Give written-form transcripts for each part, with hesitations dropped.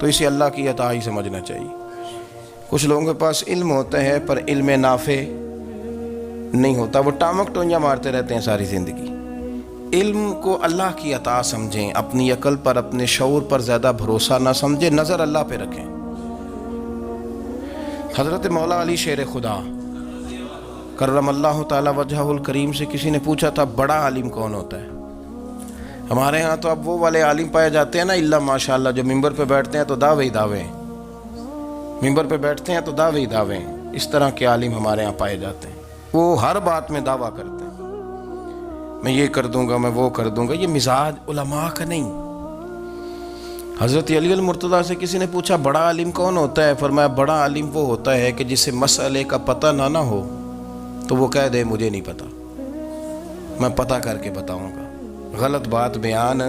تو اسے اللہ کی عطا ہی سمجھنا چاہیے۔ کچھ لوگوں کے پاس علم ہوتا ہے پر علم نافع نہیں ہوتا، وہ ٹامک ٹونیاں مارتے رہتے ہیں ساری زندگی۔ علم کو اللہ کی عطا سمجھیں، اپنی عقل پر اپنے شعور پر زیادہ بھروسہ نہ سمجھیں، نظر اللہ پہ رکھیں۔ حضرت مولا علی شیر خدا کرم اللہ تعالی وجہہ الکریم سے کسی نے پوچھا تھا بڑا عالم کون ہوتا ہے؟ ہمارے ہاں تو اب وہ والے عالم پائے جاتے ہیں نا، اللہ ماشاءاللہ، جو ممبر پہ بیٹھتے ہیں تو دعوے ہی دعوے ہیں، ممبر پہ بیٹھتے ہیں تو دعوے ہی دعوے ہیں، اس طرح کے عالم ہمارے ہاں پائے جاتے ہیں۔ وہ ہر بات میں دعویٰ کرتے ہیں، میں یہ کر دوں گا، میں وہ کر دوں گا۔ یہ مزاج علماء کا نہیں۔ حضرت علی المرتضیٰ سے کسی نے پوچھا بڑا عالم کون ہوتا ہے؟ فرمایا بڑا عالم وہ ہوتا ہے کہ جسے مسئلے کا پتہ نہ ہو تو وہ کہہ دے مجھے نہیں پتہ، میں پتہ کر کے بتاؤں گا، غلط بات بیان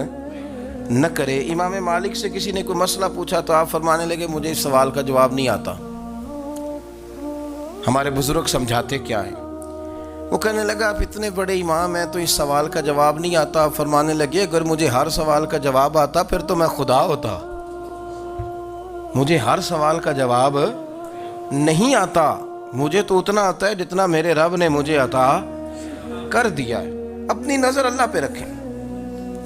نہ کرے۔ امام مالک سے کسی نے کوئی مسئلہ پوچھا تو آپ فرمانے لگے مجھے اس سوال کا جواب نہیں آتا، ہمارے بزرگ سمجھاتے کیا ہیں؟ وہ کہنے لگا آپ اتنے بڑے امام ہیں تو اس سوال کا جواب نہیں آتا۔ آپ فرمانے لگے اگر مجھے ہر سوال کا جواب آتا پھر تو میں خدا ہوتا، مجھے ہر سوال کا جواب نہیں آتا، مجھے تو اتنا آتا ہے جتنا میرے رب نے مجھے عطا کر دیا ہے۔ اپنی نظر اللہ پہ رکھیں،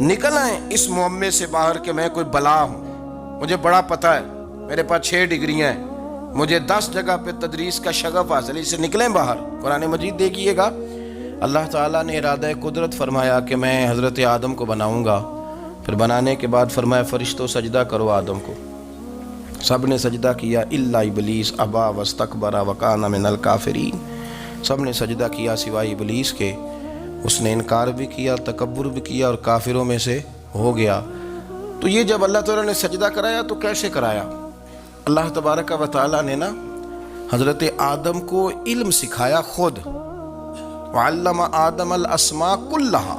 نکل آئیں اس معمے سے باہر کہ میں کوئی بلا ہوں، مجھے بڑا پتہ ہے، میرے پاس 6 ڈگریاں ہیں، مجھے 10 جگہ پہ تدریس کا شغف حاصل ہے، اس سے نکلیں باہر۔ قرآن مجید دیکھیے گا، اللہ تعالیٰ نے ارادہ قدرت فرمایا کہ میں حضرت آدم کو بناؤں گا، پھر بنانے کے بعد فرمایا فرشتوں سجدہ کرو آدم کو، سب نے سجدہ کیا الا ابلیس ابا واستکبر وکان من الکافرین، سب نے سجدہ کیا سوائے ابلیس کے، اس نے انکار بھی کیا، تکبر بھی کیا اور کافروں میں سے ہو گیا۔ تو یہ جب اللہ تعالیٰ نے سجدہ کرایا تو کیسے کرایا؟ اللہ تبارک و تعالیٰ نے نا حضرت آدم کو علم سکھایا خود، وعلم آدم الاسماء کلہا،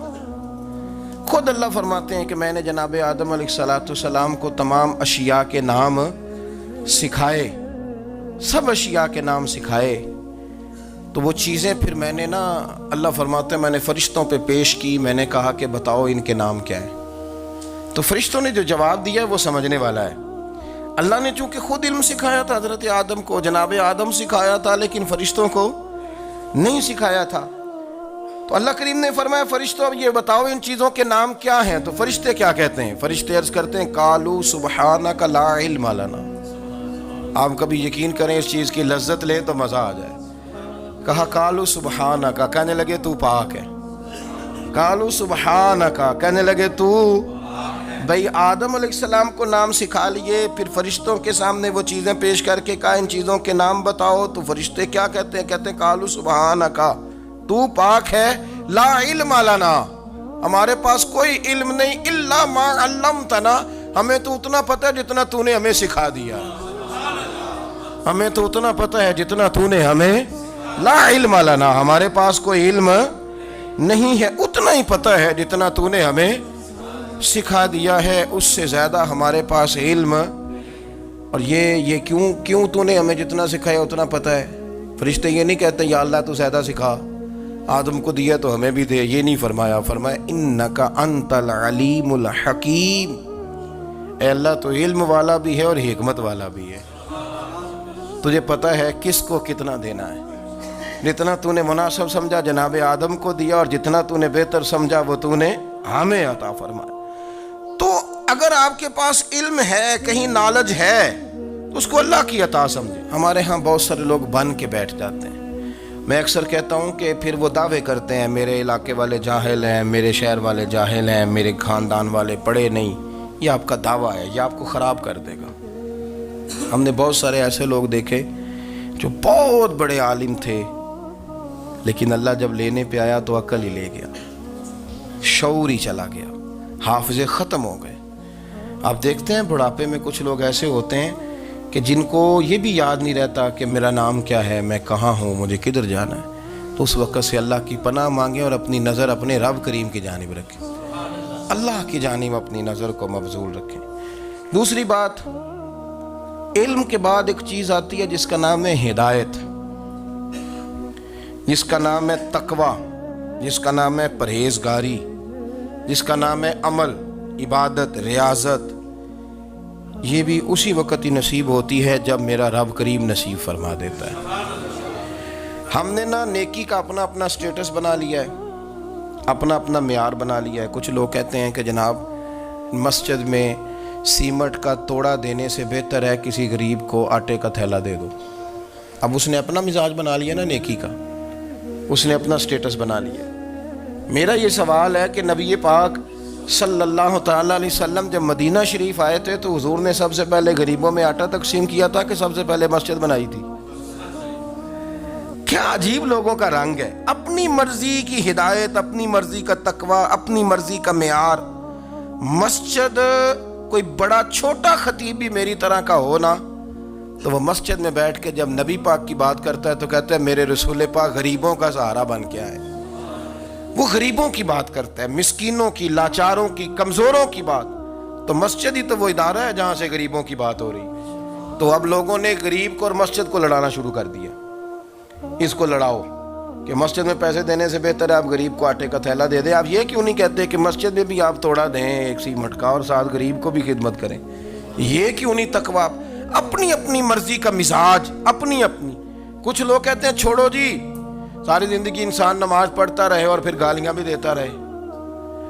خود اللہ فرماتے ہیں کہ میں نے جناب آدم علیہ السلام کو تمام اشیاء کے نام سکھائے، سب اشیاء کے نام سکھائے۔ تو وہ چیزیں پھر میں نے نا، اللہ فرماتے ہیں میں نے فرشتوں پہ پیش کی، میں نے کہا کہ بتاؤ ان کے نام کیا ہیں، تو فرشتوں نے جو جواب دیا وہ سمجھنے والا ہے۔ اللہ نے چونکہ خود علم سکھایا تھا حضرت آدم کو، جناب آدم سکھایا تھا، لیکن فرشتوں کو نہیں سکھایا تھا۔ تو اللہ کریم نے فرمایا فرشتوں اب یہ بتاؤ ان چیزوں کے نام کیا ہیں؟ تو فرشتے کیا کہتے ہیں؟ فرشتے عرض کرتے ہیں قالوا سبحانک لا علم لنا۔ آپ کبھی یقین کریں اس چیز کی لذت لیں تو مزہ آ جائے۔ کہا قالوا سبحانک، کہنے لگے تو پاک ہے، قالوا سبحانک، کہنے لگے تو، بھئی آدم علیہ السلام کو نام سکھا لیے، پھر فرشتوں کے سامنے وہ چیزیں پیش کر کے کہا ان چیزوں کے نام بتاؤ، تو فرشتے کیا کہتے ہیں؟ کہتے ہیں قالوا سبحانک، تو پاک ہے، لا علم لنا، ہمارے پاس کوئی علم نہیں، الا ما علمتنا، ہمیں تو اتنا پتہ ہے جتنا تو نے ہمیں سکھا دیا، ہمیں تو اتنا پتہ ہے جتنا تو نے ہمیں، لا علم لنا، ہمارے پاس کوئی علم نہیں ہے، اتنا ہی پتہ ہے جتنا تو نے ہمیں سکھا دیا ہے، اس سے زیادہ ہمارے پاس علم۔ اور یہ کیوں تو نے ہمیں جتنا سکھایا اتنا پتہ ہے؟ فرشتے یہ نہیں کہتے یا اللہ تو زیادہ سکھا، آدم کو دیا تو ہمیں بھی دے، یہ نہیں فرمایا، فرمایا انکا انت العلیم الحکیم، اے اللہ تو علم والا بھی ہے اور حکمت والا بھی ہے، تجھے پتہ ہے کس کو کتنا دینا ہے، جتنا تو نے مناسب سمجھا جناب آدم کو دیا، اور جتنا تو نے بہتر سمجھا وہ تو نے ہمیں عطا فرمایا۔ تو اگر آپ کے پاس علم ہے، کہیں نالج ہے، تو اس کو اللہ کی عطا سمجھیں۔ ہمارے ہاں بہت سارے لوگ بن کے بیٹھ جاتے ہیں، میں اکثر کہتا ہوں کہ پھر وہ دعوے کرتے ہیں میرے علاقے والے جاہل ہیں، میرے شہر والے جاہل ہیں، میرے خاندان والے پڑھے نہیں۔ یہ آپ کا دعویٰ ہے، یہ آپ کو خراب کر دے گا۔ ہم نے بہت سارے ایسے لوگ دیکھے جو بہت بڑے عالم تھے، لیکن اللہ جب لینے پہ آیا تو عقل ہی لے گیا، شعور ہی چلا گیا، حافظے ختم ہو گئے۔ آپ دیکھتے ہیں بڑھاپے میں کچھ لوگ ایسے ہوتے ہیں کہ جن کو یہ بھی یاد نہیں رہتا کہ میرا نام کیا ہے، میں کہاں ہوں، مجھے کدھر جانا ہے۔ تو اس وقت سے اللہ کی پناہ مانگیں اور اپنی نظر اپنے رب کریم کی جانب رکھیں، اللہ کی جانب اپنی نظر کو مبذول رکھیں۔ دوسری بات، علم کے بعد ایک چیز آتی ہے جس کا نام ہے ہدایت، جس کا نام ہے تقویٰ، جس کا نام ہے پرہیزگاری، جس کا نام ہے عمل، عبادت، ریاضت۔ یہ بھی اسی وقت ہی نصیب ہوتی ہے جب میرا رب کریم نصیب فرما دیتا ہے۔ ہم نے نا نیکی کا اپنا اپنا سٹیٹس بنا لیا ہے، اپنا اپنا معیار بنا لیا ہے۔ کچھ لوگ کہتے ہیں کہ جناب مسجد میں سیمٹ کا توڑا دینے سے بہتر ہے کسی غریب کو آٹے کا تھیلا دے دو۔ اب اس نے اپنا مزاج بنا لیا نا نیکی کا، اس نے اپنا سٹیٹس بنا لیا۔ میرا یہ سوال ہے کہ نبی پاک صلی اللہ تعالیٰ علیہ وسلم جب مدینہ شریف آئے تھے تو حضور نے سب سے پہلے غریبوں میں آٹا تقسیم کیا تھا کہ سب سے پہلے مسجد بنائی تھی؟ کیا عجیب لوگوں کا رنگ ہے، اپنی مرضی کی ہدایت، اپنی مرضی کا تقوی، اپنی مرضی کا معیار۔ مسجد کوئی بڑا چھوٹا خطیب بھی میری طرح کا ہو نا تو وہ مسجد میں بیٹھ کے جب نبی پاک کی بات کرتا ہے تو کہتا ہے میرے رسول پاک غریبوں کا سہارا بن کے آئے۔ وہ غریبوں کی بات کرتا ہے، مسکینوں کی، لاچاروں کی، کمزوروں کی بات۔ تو مسجد ہی تو وہ ادارہ ہے جہاں سے غریبوں کی بات ہو رہی۔ تو اب لوگوں نے غریب کو اور مسجد کو لڑانا شروع کر دیا، اس کو لڑاؤ کہ مسجد میں پیسے دینے سے بہتر ہے آپ غریب کو آٹے کا تھیلا دے دیں۔ آپ یہ کیوں نہیں کہتے کہ مسجد میں بھی آپ توڑا دیں ایک سیمٹ کا اور ساتھ غریب کو بھی خدمت کریں؟ یہ کیوں نہیں تقویٰ؟ اپنی اپنی مرضی کا مزاج، اپنی اپنی۔ کچھ لوگ کہتے ہیں چھوڑو جی، ساری زندگی انسان نماز پڑھتا رہے اور پھر گالیاں بھی دیتا رہے،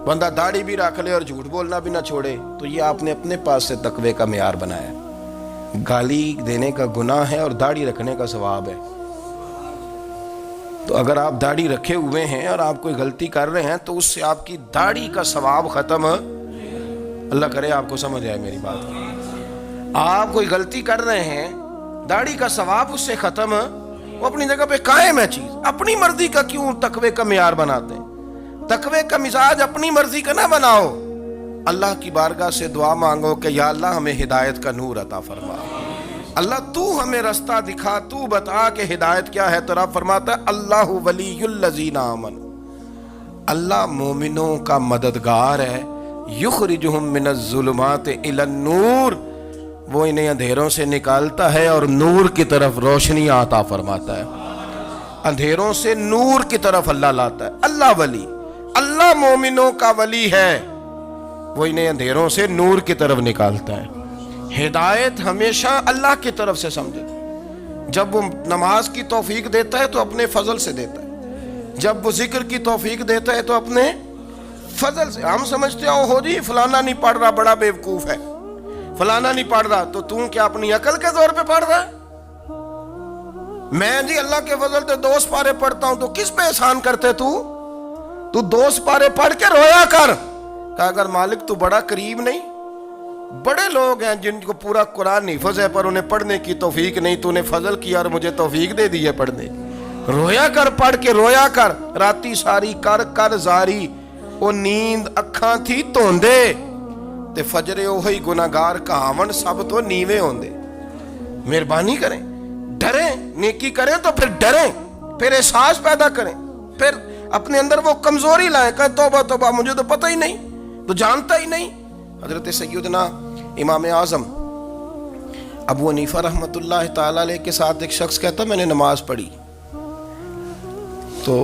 بندہ داڑھی بھی رکھ لے اور جھوٹ بولنا بھی نہ چھوڑے۔ تو یہ آپ نے اپنے پاس سے تقوی کا معیار بنایا۔ گالی دینے کا گناہ ہے اور داڑھی رکھنے کا ثواب ہے۔ تو اگر آپ داڑھی رکھے ہوئے ہیں اور آپ کوئی غلطی کر رہے ہیں تو اس سے آپ کی داڑھی کا ثواب ختم، اللہ کرے آپ کو سمجھ آئے میری بات۔ آپ کوئی غلطی کر رہے ہیں، داڑھی کا ثواب اس سے ختم، وہ اپنی جگہ پہ قائم ہے چیز۔ اپنی مرضی کا کیوں تقوی کا معیار بناتے ہیں؟ تقوی کا مزاج اپنی مرضی کا نہ بناؤ۔ اللہ کی بارگاہ سے دعا مانگو کہ یا اللہ ہمیں ہدایت کا نور عطا فرما، اللہ تو ہمیں رستہ دکھا، تو بتا کہ ہدایت کیا ہے۔ تو رب فرماتا ہے اللہ ولی الذین آمنوا، اللہ مومنوں کا مددگار ہے، یخرجہم من الظلمات الی النور، وہ انہیں اندھیروں سے نکالتا ہے اور نور کی طرف روشنی عطا فرماتا ہے۔ اندھیروں سے نور کی طرف اللہ لاتا ہے۔ اللہ ولی، اللہ مومنوں کا ولی ہے، وہ انہیں اندھیروں سے نور کی طرف نکالتا ہے۔ ہدایت ہمیشہ اللہ کی طرف سے سمجھے۔ جب وہ نماز کی توفیق دیتا ہے تو اپنے فضل سے دیتا ہے، جب وہ ذکر کی توفیق دیتا ہے تو اپنے فضل سے۔ ہم سمجھتے ہو جی فلانا نہیں پڑھ رہا بڑا بیوقوف ہے، فلانا نہیں پڑھ رہا، تو تم کیا اپنی عقل کے زور پہ پڑھ رہا ہے؟ میں جی اللہ کے فضل سے 2 سپارے پڑھتا ہوں، تو کس پہ احسان کرتے تو 2 سپارے پڑھ کے رویا کر کہ اگر مالک تو بڑا قریب نہیں۔ بڑے لوگ ہیں جن کو پورا قرآن حفظ ہے پر انہیں پڑھنے کی توفیق نہیں، تو انہیں فضل کیا اور مجھے توفیق دے دی ہے پڑھنے۔ رویا کر، پڑھ کے رویا کر، راتی ساری کر کر زاری، او نیند اکھاں تھی توندے تے فجرے اوہی گناہگار کہاون سب تو نیوے ہوندے۔ مہربانی کریں، ڈریں، نیکی کریں تو پھر ڈریں، پھر احساس پیدا کریں، پھر اپنے اندر وہ کمزوری لائیں کہ توبہ توبہ مجھے تو پتہ ہی نہیں، تو جانتا ہی نہیں۔ حضرت سیدنا امام اعظم ابو حنیفہ رحمۃ اللہ تعالی علیہ کے ساتھ ایک شخص کہتا میں نے نماز پڑھی تو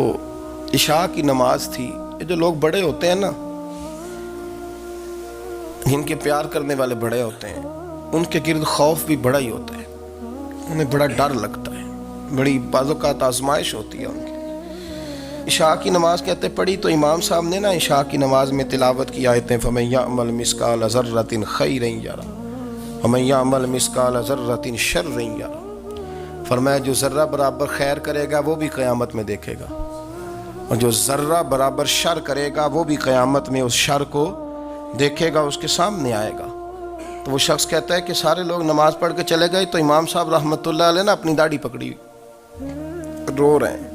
عشاء کی نماز تھی۔ یہ جو لوگ بڑے ہوتے ہیں نا، جن کے پیار کرنے والے بڑے ہوتے ہیں، ان کے گرد خوف بھی بڑا ہی ہوتا ہے، انہیں بڑا ڈر لگتا ہے، بڑی بعض اوقات آزمائش ہوتی ہے ان کی۔ عشاء کی نماز کہتے پڑھی تو امام صاحب نے نا عشاء کی نماز میں تلاوت کی آیتیں فَمَن يَعْمَلْ مِثْقَالَ ذَرَّةٍ خَيْرًا يَرَهُ وَمَن يَعْمَلْ مِثْقَالَ ذَرَّةٍ شَرًّا يَرَهُ، فرمایا جو ذرہ برابر خیر کرے گا وہ بھی قیامت میں دیکھے گا، اور جو ذرہ برابر شر کرے گا وہ بھی قیامت میں اس شر کو دیکھے گا، اس کے سامنے آئے گا۔ تو وہ شخص کہتا ہے کہ سارے لوگ نماز پڑھ کے چلے گئے تو امام صاحب رحمۃ اللہ علیہ نے اپنی داڑھی پکڑی، رو رہے ہیں،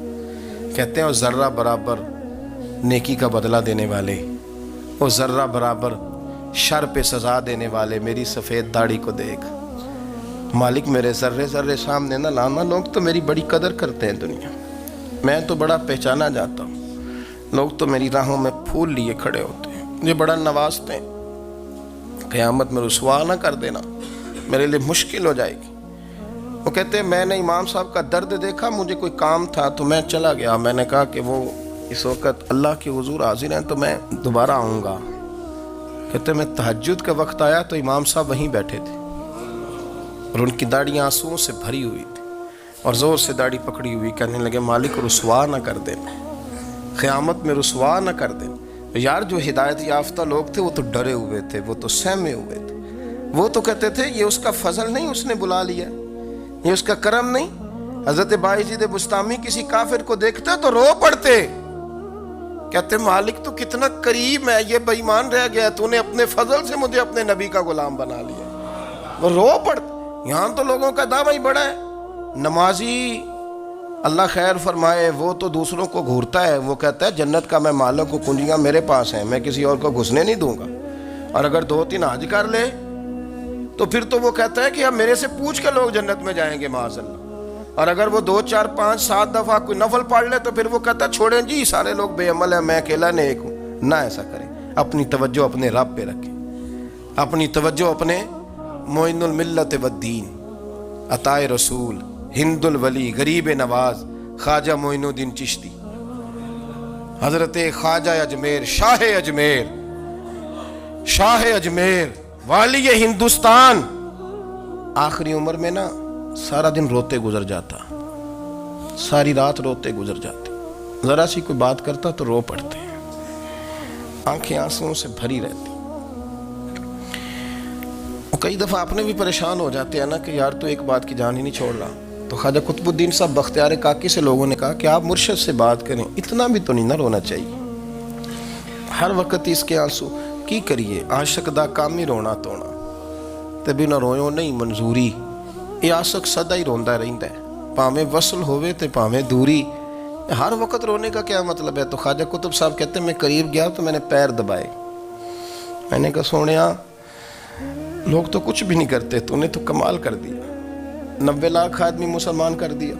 کہتے ہیں وہ ذرہ برابر نیکی کا بدلہ دینے والے، وہ ذرہ برابر شر پہ سزا دینے والے میری سفید داڑھی کو دیکھ، مالک میرے ذرے ذرے سامنے نہ لانا، لوگ تو میری بڑی قدر کرتے ہیں دنیا، میں تو بڑا پہچانا جاتا ہوں، لوگ تو میری راہوں میں پھول لیے کھڑے ہوتے ہیں، مجھے بڑا نوازتے ہیں، قیامت میں رسوا نہ کر دینا، میرے لیے مشکل ہو جائے گی۔ وہ کہتے ہیں میں نے امام صاحب کا درد دیکھا، مجھے کوئی کام تھا تو میں چلا گیا، میں نے کہا کہ وہ اس وقت اللہ کے حضور حاضر ہیں تو میں دوبارہ آؤں گا۔ کہتے ہیں میں تہجد کا وقت آیا تو امام صاحب وہیں بیٹھے تھے، اور ان کی داڑھی آنسوؤں سے بھری ہوئی تھی اور زور سے داڑھی پکڑی ہوئی، کہنے لگے مالک رسوا نہ کر دینا، قیامت میں رسوا نہ کر دینا۔ یار جو ہدایت یافتہ لوگ تھے وہ تو ڈرے ہوئے تھے، وہ تو سہمے ہوئے تھے، وہ تو کہتے تھے یہ اس کا فضل نہیں، اس نے بلا لیا، یہ اس کا کرم نہیں۔ حضرت باعزید بستامی کسی کافر کو دیکھتے تو رو پڑتے، کہتے مالک تو کتنا کریم ہے، یہ بے ایمان رہ گیا، تو نے اپنے فضل سے مجھے اپنے نبی کا غلام بنا لیا۔ وہ رو پڑتے۔ یہاں تو لوگوں کا دعویٰ ہی بڑا ہے۔ نمازی اللہ خیر فرمائے وہ تو دوسروں کو گھورتا ہے، وہ کہتا ہے جنت کا میں مالک ہوں، کنجیاں میرے پاس ہیں، میں کسی اور کو گھسنے نہیں دوں گا۔ اور اگر 2-3 حج کر لے تو پھر تو وہ کہتا ہے کہ اب میرے سے پوچھ کے لوگ جنت میں جائیں گے معاذ اللہ۔ اور اگر وہ 2 4 5 7 دفعہ کوئی نفل پڑھ لے تو پھر وہ کہتا ہے چھوڑیں جی سارے لوگ بے عمل ہیں، میں اکیلا نیک ہوں۔ نہ ایسا کریں، اپنی توجہ اپنے رب پہ رکھیں، اپنی توجہ اپنے معین الملت والدین، عطا رسول، ہند الولی، غریب نواز، خواجہ معین الدین چشتی، حضرت خواجہ اجمیر، شاہ اجمیر، والی ہندوستان۔ آخری عمر میں نا سارا دن روتے گزر جاتا، ساری رات روتے گزر جاتے، ذرا سی کوئی بات کرتا تو رو پڑتے، آنکھیں آنسوؤں سے بھری رہتی۔ کئی دفعہ اپنے بھی پریشان ہو جاتے ہیں نا کہ یار تو ایک بات کی جان ہی نہیں چھوڑ رہا۔ تو خواجہ قطب الدین صاحب بختیار کاکی سے لوگوں نے کہا کہ آپ مرشد سے بات کریں، اتنا بھی تو نہیں نہ رونا چاہیے، ہر وقت اس کے آنسو کی کریے، عاشق دا کام ہی رونا تونا تے بنا رویوں نہیں منظوری۔ یہ عاشق سدا ہی روندا رہندا ہے، پاویں وصل ہوئے تے پاویں دوری، ہر وقت رونے کا کیا مطلب ہے؟ تو خواجہ قطب صاحب کہتے ہیں میں قریب گیا تو میں نے پیر دبائے، میں نے کہا سونیا لوگ تو کچھ بھی نہیں کرتے، تو نے تو کمال کر دیا، 90 لاکھ آدمی مسلمان کر دیا،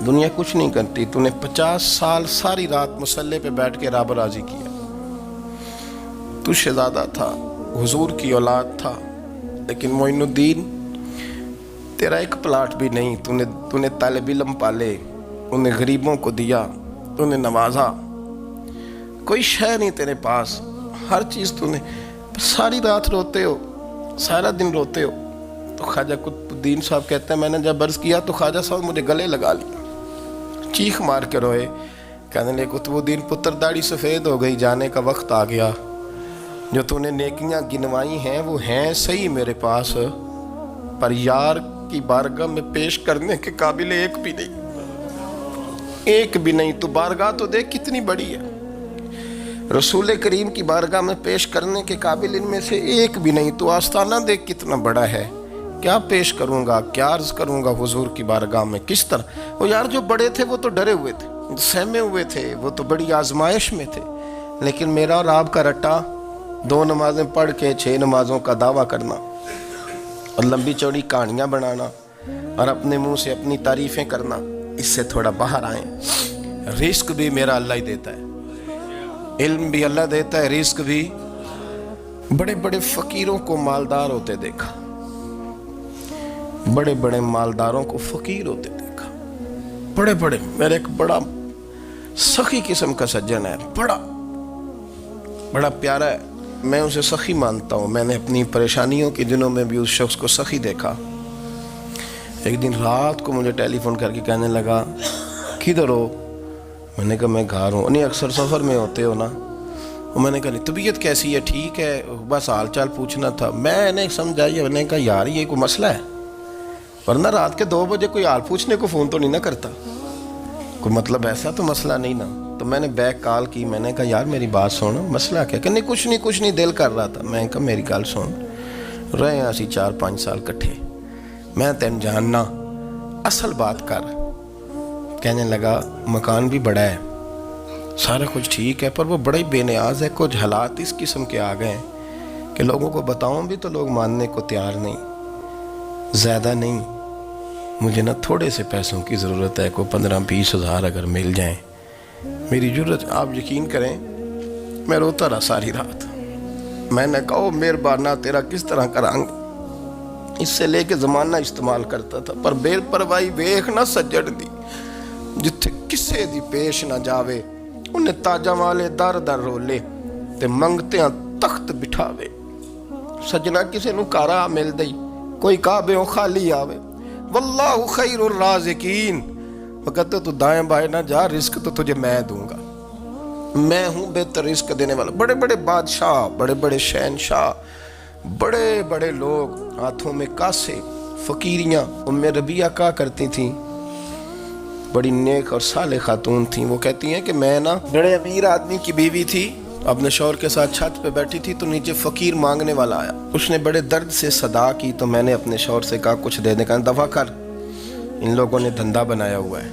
دنیا کچھ نہیں کرتی، تو نے 50 سال ساری رات مصلے پہ بیٹھ کے رب راضی کیا۔ تو شہزادہ تھا، حضور کی اولاد تھا، لیکن معین الدین تیرا ایک پلاٹ بھی نہیں، تو نے طالب علم پالے، انہیں غریبوں کو دیا، تو نے نوازا، کوئی شے نہیں تیرے پاس، ہر چیز تو نے، ساری رات روتے ہو، سارا دن روتے ہو۔ تو خواجہ قطب الدین صاحب کہتے ہیں میں نے جب عرض کیا تو خواجہ صاحب مجھے گلے لگا لیا، چیخ مار کے روئے، کہنے لگے قطب الدین پتر داڑھی سفید ہو گئی، جانے کا وقت آ گیا، جو تو نے نیکیاں گنوائی ہیں وہ ہیں صحیح میرے پاس، پر یار کی بارگاہ میں پیش کرنے کے قابل ایک بھی نہیں، تو بارگاہ تو دیکھ کتنی بڑی ہے، رسول کریم کی بارگاہ میں پیش کرنے کے قابل ان میں سے ایک بھی نہیں، تو آستانہ دیکھ کتنا بڑا ہے، کیا پیش کروں گا، کیا عرض کروں گا حضور کی بارگاہ میں، کس طرح؟ وہ یار جو بڑے تھے وہ تو ڈرے ہوئے تھے، سہمے ہوئے تھے، وہ تو بڑی آزمائش میں تھے، لیکن میرا اور آپ کا رٹا 2 نمازیں پڑھ کے 6 نمازوں کا دعویٰ کرنا اور لمبی چوڑی کہانیاں بنانا اور اپنے منہ سے اپنی تعریفیں کرنا، اس سے تھوڑا باہر آئیں۔ رزق بھی میرا اللہ ہی دیتا ہے، علم بھی اللہ دیتا ہے، رزق بھی۔ بڑے بڑے فقیروں کو مالدار ہوتے دیکھا، بڑے بڑے مالداروں کو فقیر ہوتے دیکھا، بڑے بڑے، میرے ایک بڑا سخی قسم کا سجن ہے، بڑا پیارا ہے، میں اسے سخی مانتا ہوں، میں نے اپنی پریشانیوں کے دنوں میں بھی اس شخص کو سخی دیکھا۔ ایک دن رات کو مجھے ٹیلی فون کر کے کہنے لگا کدھر ہو؟ میں نے کہا میں گھر ہوں۔ نہیں اکثر سفر میں ہوتے ہو نا؟ اور میں نے کہا نہیں طبیعت کیسی ہے؟ ٹھیک ہے، بس حال چال پوچھنا تھا۔ میں نے سمجھائی، میں نے کہا یار یہ کوئی مسئلہ ہے، ورنہ رات کے 2 بجے کوئی حال پوچھنے کو فون تو نہیں نہ کرتا، کوئی مطلب ایسا تو مسئلہ نہیں نا؟ تو میں نے بیک کال کی، میں نے کہا یار میری بات سن، مسئلہ کیا؟ کہ نہیں کچھ نہیں دل کر رہا تھا۔ میں نے کہا میری گل سن، رہے ہیں اسی 4-5 سال کٹھے، میں تین جاننا، اصل بات کر۔ کہنے لگا مکان بھی بڑا ہے، سارا کچھ ٹھیک ہے، پر وہ بڑا ہی بے نیاز ہے، کچھ حالات اس قسم کے آ گئے ہیں کہ لوگوں کو بتاؤں بھی تو لوگ ماننے کو تیار نہیں، زیادہ نہیں، مجھے نا تھوڑے سے پیسوں کی ضرورت ہے، کوئی 15-20 ہزار اگر مل جائیں میری ضرورت۔ آپ یقین کریں میں روتا رہا ساری رات۔ میں نے کہا مہربانہ تیرا کس طرح کرانگ، اس سے لے کے زمانہ استعمال کرتا تھا، پر بے پرواہی ویکھ نہ سجڑ دی، جتھے کسے دی پیش نہ جاوے، انہیں تاجاں والے در در رولے تے منگتیاں تخت بٹھاوے۔ سجنا کسے نو کارا مل دئی، کوئی کعبے ہو خالی آوے. واللہ خیر الرازقین. وہ کہتے تو دائیں بائیں نہ جا، رزق تو تجھے میں دوں گا، میں ہوں بہتر رزق دینے والا. بڑے بڑے بادشاہ، بڑے بڑے شہنشاہ، بڑے بڑے لوگ، ہاتھوں میں کاسے، فقیریاں. ام ربیعہ کہا کرتی تھیں، بڑی نیک اور صالح خاتون تھیں. وہ کہتی ہیں کہ میں نا بڑے امیر آدمی کی بیوی تھی، اپنے شوہر کے ساتھ چھت پہ بیٹھی تھی تو نیچے فقیر مانگنے والا آیا. اس نے بڑے درد سے صدا کی تو میں نے اپنے شوہر سے کہا کچھ دے دے. کہا دفع کر، ان لوگوں نے دھندا بنایا ہوا ہے.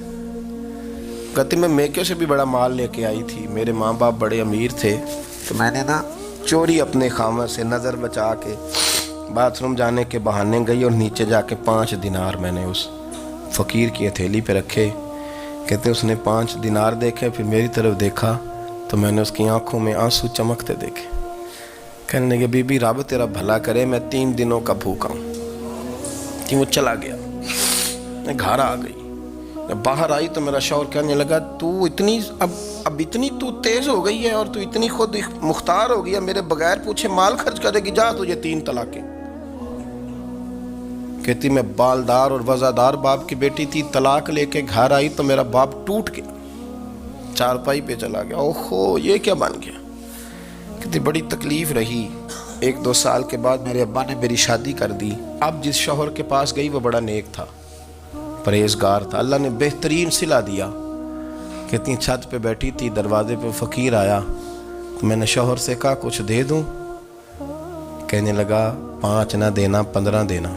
کہتی میں میکے سے بھی بڑا مال لے کے آئی تھی، میرے ماں باپ بڑے امیر تھے تو میں نے نا چوری اپنے خامہ سے نظر بچا کے باتھ روم جانے کے بہانے گئی اور نیچے جا کے 5 دینار میں نے اس فقیر کی ہتھیلی پہ رکھے. کہتے اس نے 5 دینار دیکھے، پھر میری طرف دیکھا تو میں نے اس کی آنکھوں میں آنسو چمکتے دیکھے. کہنے لگے بی بی رب تیرا بھلا کرے، میں 3 دنوں کا بھوکا ہوں. کہ وہ چلا گیا. میں گھر آ گئی، باہر آئی تو میرا شوہر کہنے لگا تو اتنی اب اتنی تو تیز ہو گئی ہے اور تو اتنی خود مختار ہو گئی ہے، میرے بغیر پوچھے مال خرچ کرے گی، جا تجھے 3 طلاقیں. کہتی میں بالدار اور وزادار باپ کی بیٹی تھی، طلاق لے کے گھر آئی تو میرا باپ ٹوٹ گیا، چارپائی پہ چلا گیا. اوہو یہ کیا بن گیا. کہتی بڑی تکلیف رہی. 1-2 سال کے بعد میرے ابا نے میری شادی کر دی. اب جس شوہر کے پاس گئی وہ بڑا نیک تھا، پرہیزگار تھا، اللہ نے بہترین صلہ دیا. کہتی چھت پہ بیٹھی تھی، دروازے پہ فقیر آیا تو میں نے شوہر سے کہا کچھ دے دوں. کہنے لگا 5 نہ دینا، 15 دینا،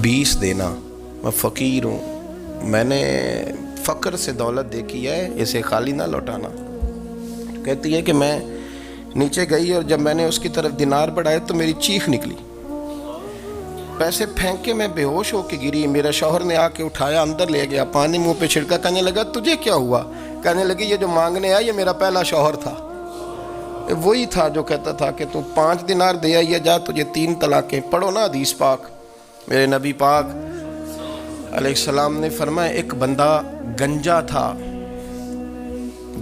20 دینا، میں فقیر ہوں، میں نے فقر سے دولت دیکھی ہے، اسے خالی نہ لوٹانا. کہتی ہے کہ میں نیچے گئی اور جب میں نے اس کی طرف دینار بڑھائے تو میری چیخ نکلی، پیسے پھینک کے میں بے ہوش ہو کے گری. میرا شوہر نے آ کے اٹھایا، اندر لے گیا، پانی منہ پہ چھڑکا. کہنے لگا تجھے کیا ہوا. کہنے لگی یہ جو مانگنے آیا یہ میرا پہلا شوہر تھا، وہی تھا جو کہتا تھا کہ تو 5 دینار دے آئیے، جا تجھے 3 طلاقیں. پڑھو نا حدیث پاک. میرے نبی پاک علیہ السلام نے فرمایا ایک بندہ گنجا تھا.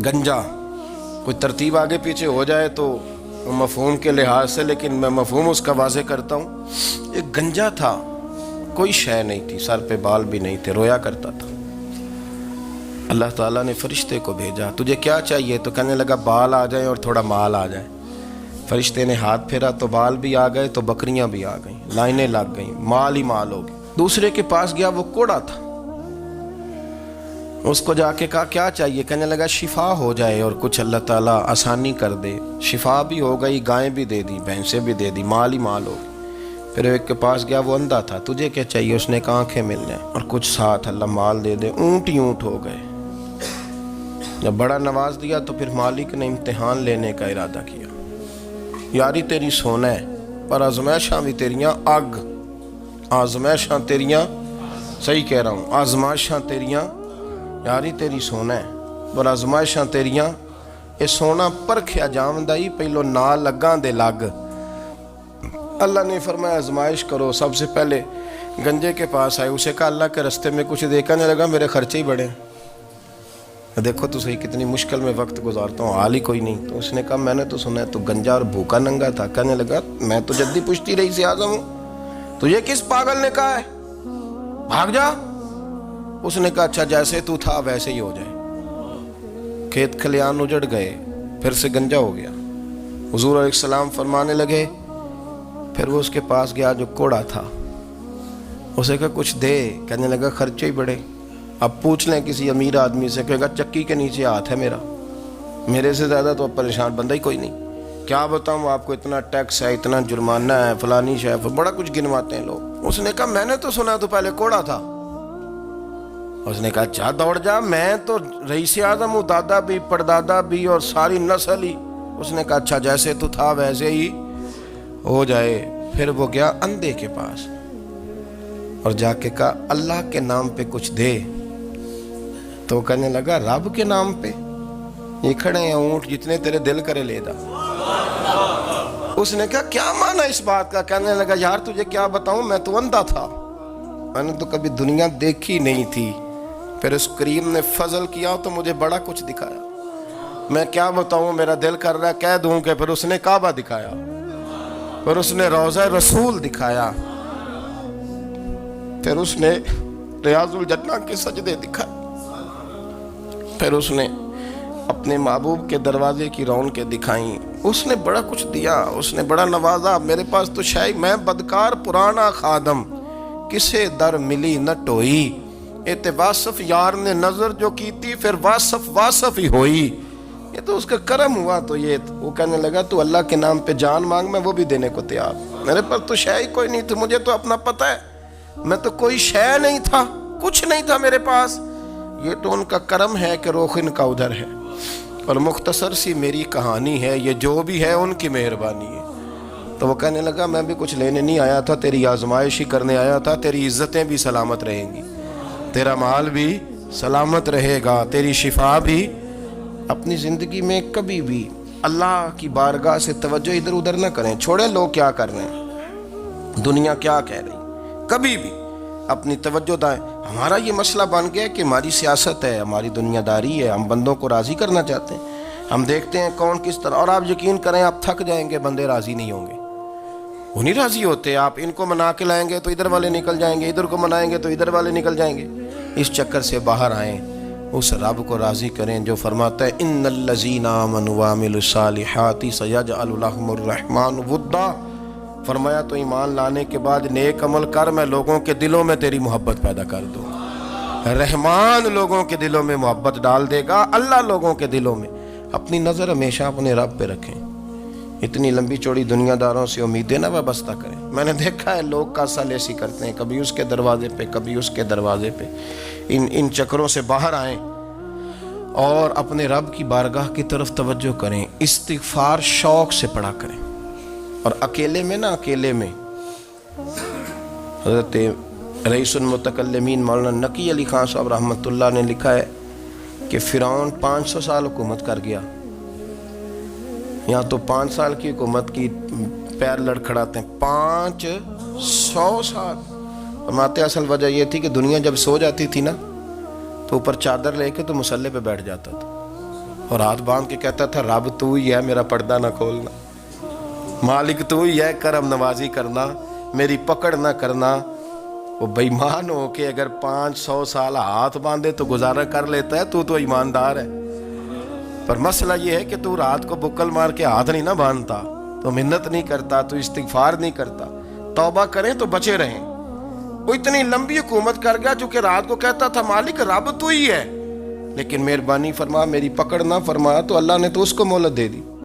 گنجا کوئی ترتیب آگے پیچھے ہو جائے تو مفہوم کے لحاظ سے، لیکن میں مفہوم اس کا واضح کرتا ہوں. ایک گنجا تھا، کوئی شے نہیں تھی، سر پہ بال بھی نہیں تھے، رویا کرتا تھا. اللہ تعالیٰ نے فرشتے کو بھیجا، تجھے کیا چاہیے. تو کہنے لگا بال آ جائیں اور تھوڑا مال آ جائے. فرشتے نے ہاتھ پھیرا تو بال بھی آ گئے تو بکریاں بھی آ گئیں، لائنیں لگ گئیں، مال ہی مال ہو گئے. دوسرے کے پاس گیا، وہ کوڑا تھا. اس کو جا کے کہا کیا چاہیے. کہنے لگا شفا ہو جائے اور کچھ اللہ تعالیٰ آسانی کر دے. شفا بھی ہو گئی، گائیں بھی دے دی، بھینسیں بھی دے دی، مال ہی مال ہو گئی. پھر ایک کے پاس گیا، وہ اندھا تھا. تجھے کیا چاہیے. اس نے کہا آنکھیں مل جائیں اور کچھ ساتھ اللہ مال دے دے. اونٹ ہی اونٹ ہو گئے. جب بڑا نواز دیا تو پھر مالک نے امتحان لینے کا ارادہ کیا. یاری تیری سونا ہے پر آزمائشاں بھی تیریاں اگ. آزمائشاں تیریاں، صحیح کہہ رہا ہوں، آزمائشاں تیریاں، یاری تیری سونا ہے پر آزمائشاں تیریاں. یہ سونا پرکھیا جامدائی پہلو نہ لگاں دے لگ. اللہ نے فرمایا آزمائش کرو. سب سے پہلے گنجے کے پاس آئے، اسے کہا اللہ کے رستے میں کچھ دیکھنے لگا، میرے خرچے ہی بڑے. دیکھو تو صحیح کتنی مشکل میں وقت گزارتا ہوں، حال ہی کوئی نہیں. تو اس نے کہا میں نے تو سنا ہے تو گنجا اور بھوکا ننگا تھا. کہنے لگا میں تو جدی پشتی رئیس اعظم ہوں، تجھے کس پاگل نے کہا ہے بھاگ جا. اس نے کہا اچھا جیسے تو تھا ویسے ہی ہو جائے. کھیت کھلیان اجڑ گئے، پھر سے گنجا ہو گیا. حضور علیہ السلام فرمانے لگے. پھر وہ اس کے پاس گیا جو کوڑا تھا، اسے کہا کچھ دے. کہنے لگا خرچے ہی بڑے. اب پوچھ لیں کسی امیر آدمی سے، کہے گا چکی کے نیچے ہاتھ ہے میرا، میرے سے زیادہ تو اب پریشان بندہ ہی کوئی نہیں. کیا بتاؤں آپ کو، اتنا ٹیکس ہے، اتنا جرمانہ ہے، فلانی شے، بڑا کچھ گنواتے ہیں لوگ. اس نے کہا میں نے تو سنا تو پہلے کوڑا تھا. اس نے کہا اچھا دوڑ جا، میں تو رئیس اعظم ہوں، دادا بھی پردادا بھی اور ساری نسل ہی. اس نے کہا اچھا جیسے تو تھا ویسے ہی ہو جائے. پھر وہ گیا اندھے کے پاس اور جا کے کہا اللہ کے نام پہ کچھ دے. تو کہنے لگا رب کے نام پہ، یہ کھڑے ہیں اونٹ جتنے تیرے دل کرے لے دا. اس نے کہا کیا معنی اس بات کا. کہنے لگا یار تجھے کیا بتاؤں، میں تو اندھا تھا، میں نے تو کبھی دنیا دیکھی نہیں تھی. پھر اس کریم نے فضل کیا تو مجھے بڑا کچھ دکھایا. میں کیا بتاؤں، میرا دل کر رہا ہے کہہ دوں کہ پھر اس نے کعبہ دکھایا. اور اس نے روضہ رسول دکھایا، پھر اس نے ریاض الجنہ کے سجدے دکھائے، پھر اس نے اپنے محبوب کے دروازے کی رونقیں دکھائیں۔ اس نے بڑا کچھ دیا، اس نے بڑا نوازا۔ میرے پاس تو شاید میں بدکار پرانا خادم، کسے در ملی نہ ٹوئی، ایتے واصف یار نے نظر جو کی تھی، پھر واصف ہی ہوئی۔ یہ تو اس کا کرم ہوا۔ تو یہ وہ کہنے لگا تو اللہ کے نام پہ جان مانگ، میں وہ بھی دینے کو تیار۔ میرے پاس تو شے ہی کوئی نہیں تھی، مجھے تو اپنا پتہ ہے، میں تو کوئی شے نہیں تھا، کچھ نہیں تھا میرے پاس۔ یہ تو ان کا کرم ہے کہ رخ ان کا ادھر ہے، اور مختصر سی میری کہانی ہے، یہ جو بھی ہے ان کی مہربانی ہے۔ تو وہ کہنے لگا میں بھی کچھ لینے نہیں آیا تھا، تیری آزمائش ہی کرنے آیا تھا، تیری عزتیں بھی سلامت رہیں گی، تیرا مال بھی سلامت رہے گا، تیری شفا بھی۔ اپنی زندگی میں کبھی بھی اللہ کی بارگاہ سے توجہ ادھر ادھر نہ کریں، چھوڑیں لوگ کیا کر رہے ہیں، دنیا کیا کہہ رہی، کبھی بھی اپنی توجہ دائیں۔ ہمارا یہ مسئلہ بن گیا کہ ہماری سیاست ہے، ہماری دنیا داری ہے، ہم بندوں کو راضی کرنا چاہتے ہیں، ہم دیکھتے ہیں کون کس طرح، اور آپ یقین کریں آپ تھک جائیں گے، بندے راضی نہیں ہوں گے، وہ نہیں راضی ہوتے۔ آپ ان کو منا کے لائیں گے تو ادھر والے نکل جائیں گے، ادھر کو منائیں گے تو ادھر والے نکل جائیں گے۔ اس چکر سے باہر آئیں، اس رب کو راضی کریں جو فرماتا ہے ان الذین آمنوا وعملوا الصالحات سیجعل لهم الرحمن ودا۔ فرمایا تو ایمان لانے کے بعد نیک عمل کر، میں لوگوں کے دلوں میں تیری محبت پیدا کر دوں۔ رحمان لوگوں کے دلوں میں محبت ڈال دے گا، اللہ لوگوں کے دلوں میں۔ اپنی نظر ہمیشہ اپنے رب پہ رکھیں، اتنی لمبی چوڑی دنیا داروں سے امیدیں نہ وابستہ کریں۔ میں نے دیکھا ہے لوگ کا سال ایسی کرتے ہیں، کبھی اس کے دروازے پہ کبھی اس کے دروازے پہ۔ ان چکروں سے باہر آئیں اور اپنے رب کی بارگاہ کی طرف توجہ کریں، استغفار شوق سے پڑھا کریں۔ اور اکیلے میں نا، اکیلے میں حضرت رئیس المتکلمین مولانا نقی علی خان صاحب رحمۃ اللہ نے لکھا ہے کہ فرعون 500 سال حکومت کر گیا، یہاں تو 5 سال کی حکومت کی پیر لڑکھڑاتے ہیں، 500 سال۔ فرماتے اصل وجہ یہ تھی کہ دنیا جب سو جاتی تھی نا تو اوپر چادر لے کے تو مصلے پہ بیٹھ جاتا تھا اور ہاتھ باندھ کے کہتا تھا رب تو ہی ہے، میرا پردہ نہ کھولنا، مالک تو ہی ہے، کرم نوازی کرنا، میری پکڑ نہ کرنا۔ وہ بے ایمان ہو کے اگر 500 سال ہاتھ باندھے تو گزارا کر لیتا ہے، تو ایماندار ہے۔ پر مسئلہ یہ ہے کہ تو رات کو بکل مار کے ہاتھ نہیں نہ باندھتا، تو منت نہیں کرتا، تو استغفار نہیں کرتا۔ توبہ کریں تو بچے رہیں۔ وہ اتنی لمبی حکومت کر گیا جو کہ رات کو کہتا تھا مالک رب تو ہی ہے، لیکن مہربانی فرما، میری پکڑ نہ فرمایا، تو اللہ نے تو اس کو مہلت دے دی۔